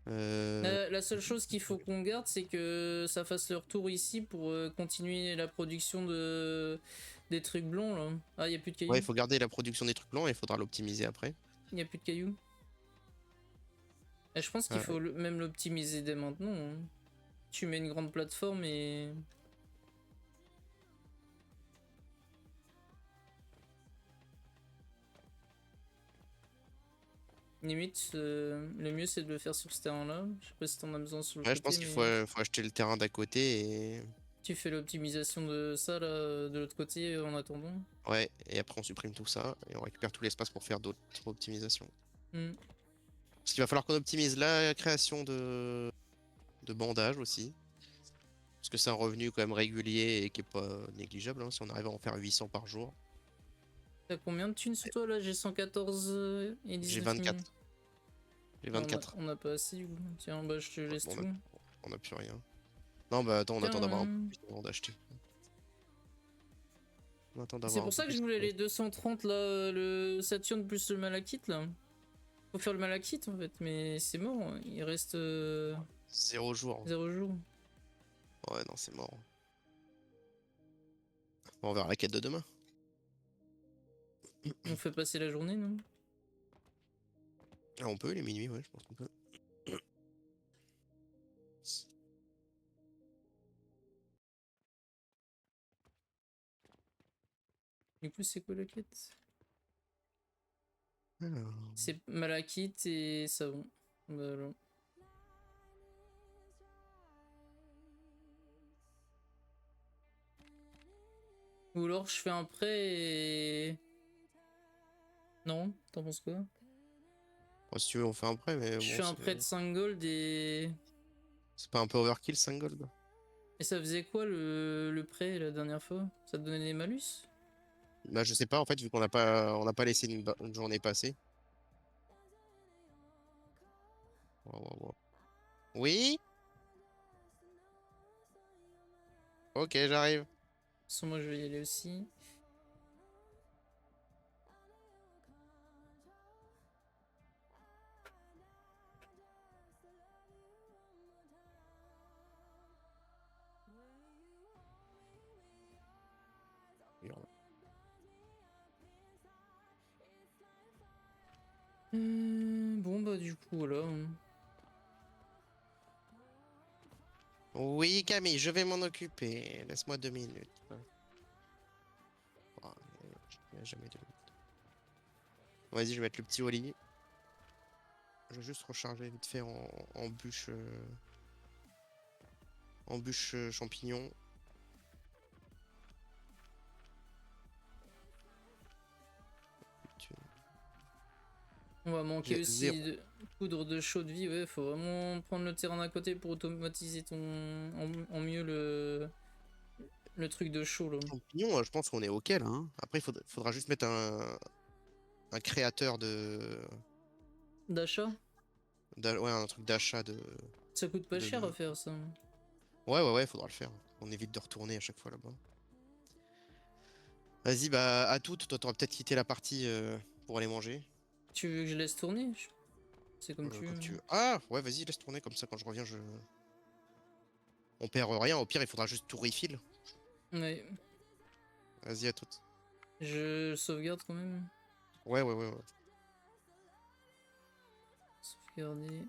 Euh... La seule chose qu'il faut qu'on garde, c'est que ça fasse leur tour ici pour continuer la production des trucs blonds là. Ah, y a plus de Ouais, il cailloux. faut garder la production des trucs blancs et il faudra l'optimiser après. Y a plus de cailloux. Et je pense qu'il Euh, faut même l'optimiser dès maintenant, hein. Tu mets une grande plateforme et. Limite, le mieux c'est de le faire sur ce terrain-là. Je sais pas si t'en as besoin sur le Ouais, je pense côté, qu'il mais faut acheter le terrain d'à côté et. tu fais l'optimisation de ça là, de l'autre côté en attendant. Ouais, et après on supprime tout ça et on récupère tout l'espace pour faire d'autres optimisations. Hmm. Parce qu'il va falloir qu'on optimise la création de bandages aussi. Parce que c'est un revenu quand même régulier et qui est pas négligeable, hein, si on arrive à en faire 800 par jour. T'as combien de thunes sur toi là? J'ai 114 et J'ai 19 000. 24. J'ai Ouais, 24. on a pas assez du coup. Tiens, bah je te Ouais, laisse bon, tout. on a plus rien. Non, bah attends, on Tiens, attend d'avoir un peu plus avant d'acheter. On attend c'est d'avoir un pour peu ça que je plus voulais avant les 230 là, le Saturne plus le malachite là. Faut faire le malachite en fait, mais c'est mort, hein. Il reste 0 jour. 0 jours. Ouais, non, c'est mort. Bon, on verra la quête de demain. On fait passer la journée, non? Ah, on peut, il est minuit, ouais, je pense qu'on peut. Du coup, c'est quoi la quête? Alors. C'est malachite et savon. Bah, alors. Ou alors je fais un prêt et. Non? T'en penses quoi? Bon, si tu veux, on fait un prêt, mais Je bon, fais un prêt de 5 gold et. c'est pas un peu overkill 5 gold. Et ça faisait quoi le prêt la dernière fois? Ça te donnait des malus? Bah, je sais pas, en fait, vu qu'on on n'a pas laissé une journée passer. Wow, wow, wow. Oui? Ok, j'arrive. Sans moi je vais y aller aussi. Bon bah du coup voilà, hein. Oui, Camille, je vais m'en occuper. Laisse-moi 2 minutes. Ah, il y a jamais 2 minutes. Vas-y, je vais mettre le petit au lit. Je vais juste recharger vite fait en bûche, champignon. On va manquer J'ai aussi 0. de poudre de chaux de vie, ouais, faut vraiment prendre le terrain d'à côté pour automatiser en mieux le truc de chaud là. Champignon, je pense qu'on est OK là, hein. Après, faudra juste mettre un créateur D'achat? ouais, un truc d'achat Ça coûte pas cher à de. faire ça. Ouais, ouais, ouais, faudra le faire. On évite de retourner à chaque fois là-bas. Vas-y, bah, à toutes. Toi, t'auras peut-être quitté la partie pour aller manger. Tu veux que je laisse tourner? C'est comme tu Comme veux. tu veux. Ah, ouais, vas-y, laisse tourner comme ça. Quand je reviens, on perd rien. Au pire, il faudra juste tout refill. Ouais, Vas-y, à toutes. je sauvegarde quand même. Ouais, ouais, ouais, ouais. Sauvegarder.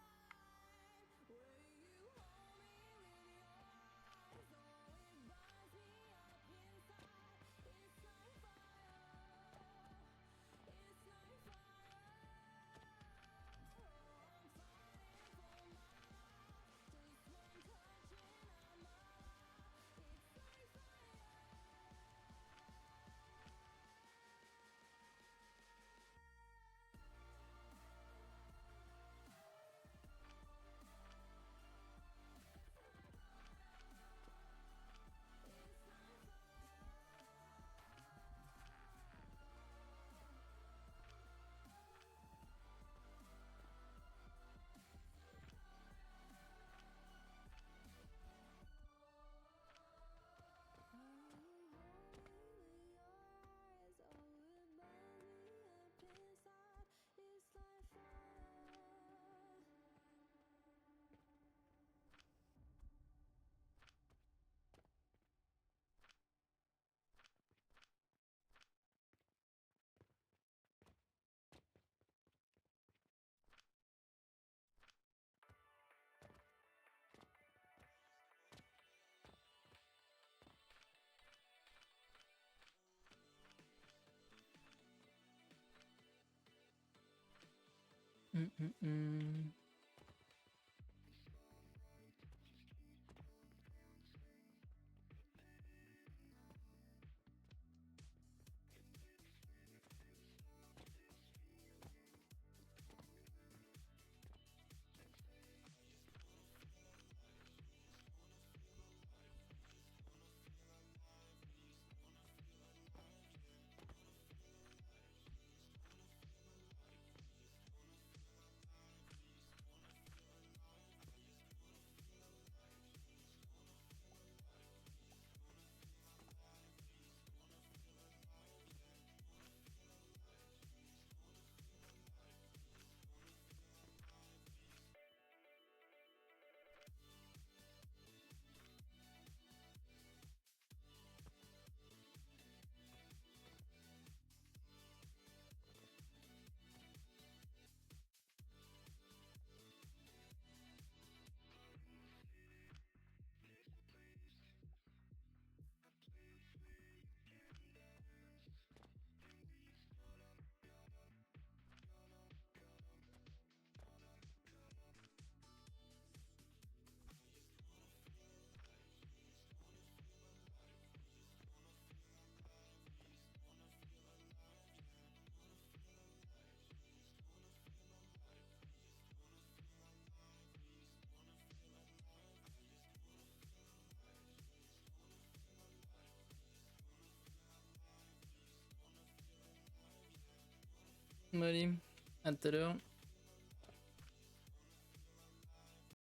hum. Allez, à tout à l'heure.